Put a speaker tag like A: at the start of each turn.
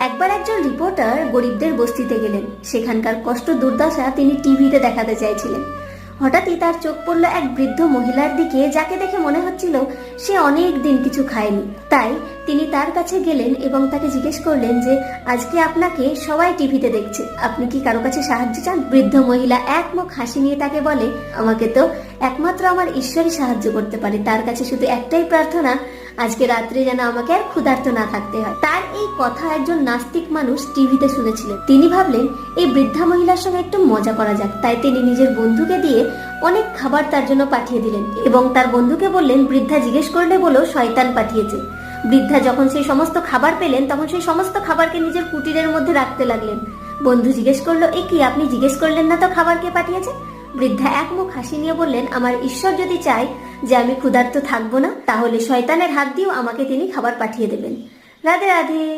A: একবার একজন রিপোর্টার গরিবদের বস্তিতে গেলেন। সেখানকার কষ্ট দুর্দশা তিনি টিভিতে দেখাতে চাইছিলেন। হঠাৎই তার চোখ পড়ল এক বৃদ্ধ মহিলার দিকে, যাকে দেখে মনে হচ্ছিল সে অনেক দিন কিছু খায়নি। তাই তিনি তার কাছে গেলেন এবং তাকে জিজ্ঞেস করলেন যে আজকে আপনাকে সবাই টিভিতে দেখছে, আপনি কি কারো কাছে সাহায্য চান? বৃদ্ধ মহিলা এক মুখ হাসি নিয়ে তাকে বলে, আমাকে তো একমাত্র আমার ঈশ্বরই সাহায্য করতে পারে, তার কাছে শুধু একটাই প্রার্থনা, আজকে রাত্রে যেন আমাকে আর ক্ষুধার্ত না থাকতে হয়। তার এই কথা একজন নাস্তিক মানুষ টিভিতে শুনেছিলেন। তিনি ভাবলেন এই বৃদ্ধা মহিলার সঙ্গে একটু মজা করা যাক। তাই তিনি নিজের বন্ধুকে দিয়ে অনেক খাবার তার জন্য পাঠিয়ে দিলেন এবং তার বন্ধুকে বললেন, বৃদ্ধা জিজ্ঞেস করলে বলো শয়তান পাঠিয়েছে। বৃদ্ধা যখন সেই সমস্ত খাবার পেলেন তখন সেই সমস্ত খাবারকে নিজের কুটিরের মধ্যে রাখতে লাগলেন। বন্ধু জিজ্ঞেস করলো, এ কি, আপনি জিজ্ঞেস করলেন না তো খাবার কে পাঠিয়েছে? বৃদ্ধা এক মুখ হাসি নিয়ে বললেন, আমার ঈশ্বর যদি চায় যে আমি ক্ষুধার্ত থাকবো না, তাহলে শয়তানের হাত দিয়েও আমাকে তিনি খাবার পাঠিয়ে দেবেন। রাধে রাধে।